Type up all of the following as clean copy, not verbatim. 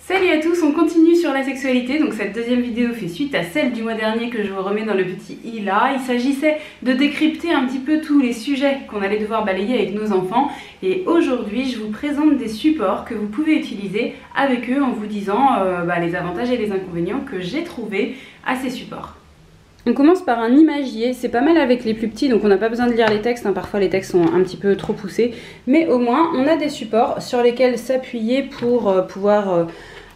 Salut à tous, on continue sur la sexualité, donc cette deuxième vidéo fait suite à celle du mois dernier que je vous remets dans le petit i là. Il s'agissait de décrypter un petit peu tous les sujets qu'on allait devoir balayer avec nos enfants et aujourd'hui je vous présente des supports que vous pouvez utiliser avec eux en vous disant les avantages et les inconvénients que j'ai trouvés à ces supports. On commence par un imagier, c'est pas mal avec les plus petits donc on n'a pas besoin de lire les textes, parfois les textes sont un petit peu trop poussés, mais au moins on a des supports sur lesquels s'appuyer pour pouvoir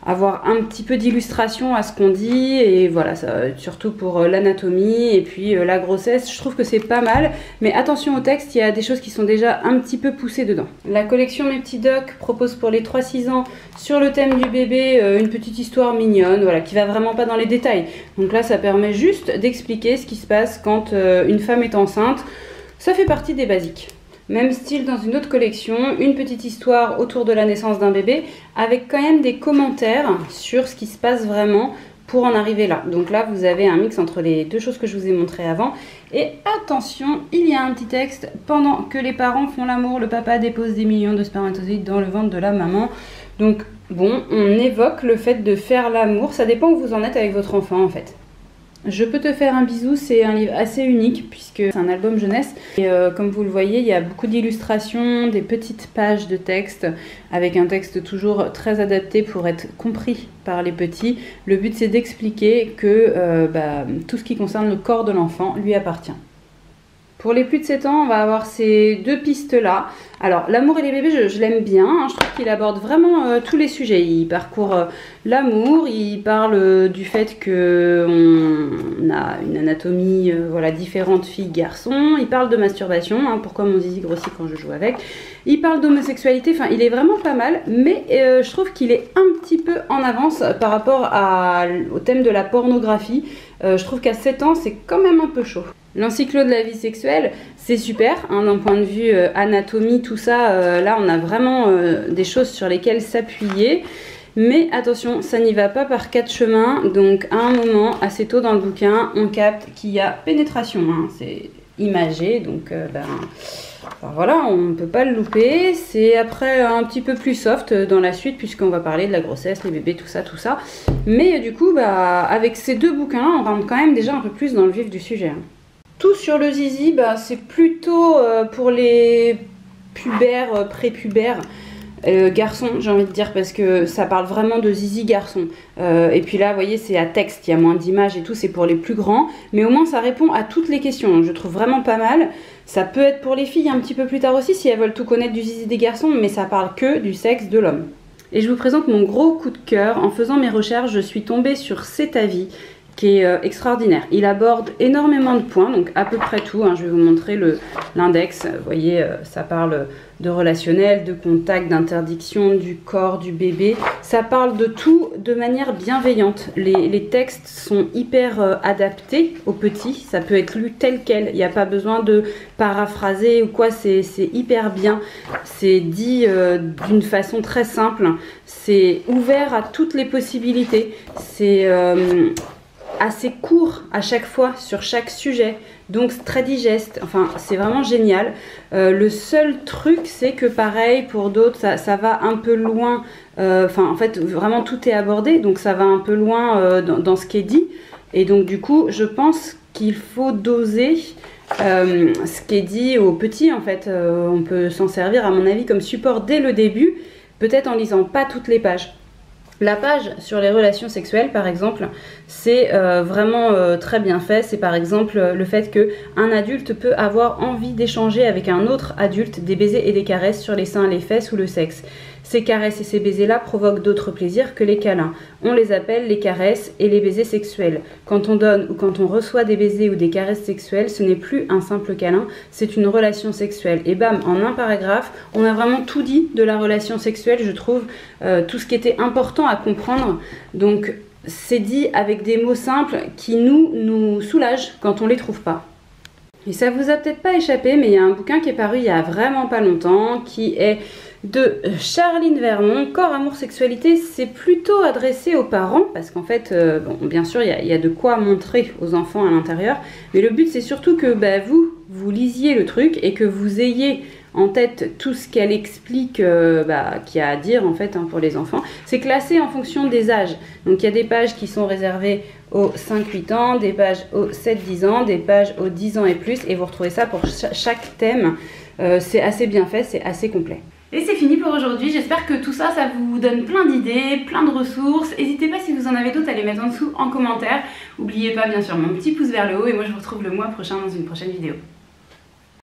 avoir un petit peu d'illustration à ce qu'on dit et voilà, ça, surtout pour l'anatomie et puis la grossesse, je trouve que c'est pas mal, mais attention au texte, il y a des choses qui sont déjà un petit peu poussées dedans. La collection Mes Petits Docs propose pour les 3-6 ans sur le thème du bébé une petite histoire mignonne, voilà, qui va vraiment pas dans les détails. Donc là ça permet juste d'expliquer ce qui se passe quand une femme est enceinte, ça fait partie des basiques. Même style dans une autre collection, une petite histoire autour de la naissance d'un bébé avec quand même des commentaires sur ce qui se passe vraiment pour en arriver là. Donc là, vous avez un mix entre les deux choses que je vous ai montrées avant. Et attention, il y a un petit texte. Pendant que les parents font l'amour, le papa dépose des millions de spermatozoïdes dans le ventre de la maman. Donc bon, on évoque le fait de faire l'amour. Ça dépend où vous en êtes avec votre enfant en fait. Je peux te faire un bisou, c'est un livre assez unique puisque c'est un album jeunesse et comme vous le voyez il y a beaucoup d'illustrations, des petites pages de texte avec un texte toujours très adapté pour être compris par les petits. Le but c'est d'expliquer que tout ce qui concerne le corps de l'enfant lui appartient. Pour les plus de 7 ans, on va avoir ces deux pistes-là. Alors, l'amour et les bébés, je l'aime bien. Hein. Je trouve qu'il aborde vraiment tous les sujets. Il parcourt l'amour, il parle du fait qu'on a une anatomie différente filles-garçons. Il parle de masturbation, pourquoi mon zizi grossit quand je joue avec. Il parle d'homosexualité, enfin, il est vraiment pas mal. Mais je trouve qu'il est un petit peu en avance par rapport au thème de la pornographie. Je trouve qu'à 7 ans, c'est quand même un peu chaud. L'encyclo de la vie sexuelle, c'est super, d'un point de vue anatomie, tout ça, là on a vraiment des choses sur lesquelles s'appuyer. Mais attention, ça n'y va pas par 4 chemins, donc à un moment, assez tôt dans le bouquin, on capte qu'il y a pénétration, c'est imagé, donc voilà, on ne peut pas le louper. C'est après un petit peu plus soft dans la suite, puisqu'on va parler de la grossesse, les bébés, tout ça. Mais du coup, avec ces deux bouquins, on rentre quand même déjà un peu plus dans le vif du sujet. Tout sur le zizi, c'est plutôt pour les pubères, prépubères, garçons, j'ai envie de dire, parce que ça parle vraiment de zizi garçon. Et puis là, vous voyez, c'est à texte, il y a moins d'images et tout, c'est pour les plus grands. Mais au moins, ça répond à toutes les questions, donc je trouve vraiment pas mal. Ça peut être pour les filles un petit peu plus tard aussi, si elles veulent tout connaître du zizi des garçons, mais ça parle que du sexe de l'homme. Et je vous présente mon gros coup de cœur. En faisant mes recherches, je suis tombée sur cet avis qui est extraordinaire. Il aborde énormément de points, donc à peu près tout. Je vais vous montrer l'index. Vous voyez, ça parle de relationnel, de contact, d'interdiction, du corps, du bébé. Ça parle de tout de manière bienveillante. Les textes sont hyper adaptés aux petits. Ça peut être lu tel quel. Il n'y a pas besoin de paraphraser ou quoi. C'est hyper bien. C'est dit d'une façon très simple. C'est ouvert à toutes les possibilités. C'est assez court à chaque fois sur chaque sujet, donc très digeste, enfin c'est vraiment génial. Le seul truc c'est que pareil pour d'autres ça va un peu loin, en fait vraiment tout est abordé, donc ça va un peu loin dans ce qui est dit, et donc du coup je pense qu'il faut doser ce qui est dit aux petits en fait. On peut s'en servir à mon avis comme support dès le début, peut-être en lisant pas toutes les pages. La page sur les relations sexuelles, par exemple, c'est vraiment très bien fait. C'est par exemple le fait qu'un adulte peut avoir envie d'échanger avec un autre adulte des baisers et des caresses sur les seins, les fesses ou le sexe. Ces caresses et ces baisers-là provoquent d'autres plaisirs que les câlins. On les appelle les caresses et les baisers sexuels. Quand on donne ou quand on reçoit des baisers ou des caresses sexuelles, ce n'est plus un simple câlin, c'est une relation sexuelle. Et bam, en un paragraphe, on a vraiment tout dit de la relation sexuelle, je trouve, tout ce qui était important à comprendre. Donc c'est dit avec des mots simples qui nous soulagent quand on ne les trouve pas. Et ça vous a peut-être pas échappé, mais il y a un bouquin qui est paru il y a vraiment pas longtemps, qui est de Charline Vermont, Corps, Amour, Sexualité. C'est plutôt adressé aux parents, parce qu'en fait, bien sûr, il y a de quoi montrer aux enfants à l'intérieur, mais le but c'est surtout que vous lisiez le truc et que vous ayez en tête tout ce qu'elle explique qu'il y a à dire en fait pour les enfants. C'est classé en fonction des âges. Donc il y a des pages qui sont réservées aux 5-8 ans, des pages aux 7-10 ans, des pages aux 10 ans et plus, et vous retrouvez ça pour chaque thème. C'est assez bien fait, c'est assez complet. Et c'est fini pour aujourd'hui, j'espère que tout ça, ça vous donne plein d'idées, plein de ressources. N'hésitez pas si vous en avez d'autres à les mettre en dessous en commentaire. N'oubliez pas bien sûr mon petit pouce vers le haut et moi je vous retrouve le mois prochain dans une prochaine vidéo.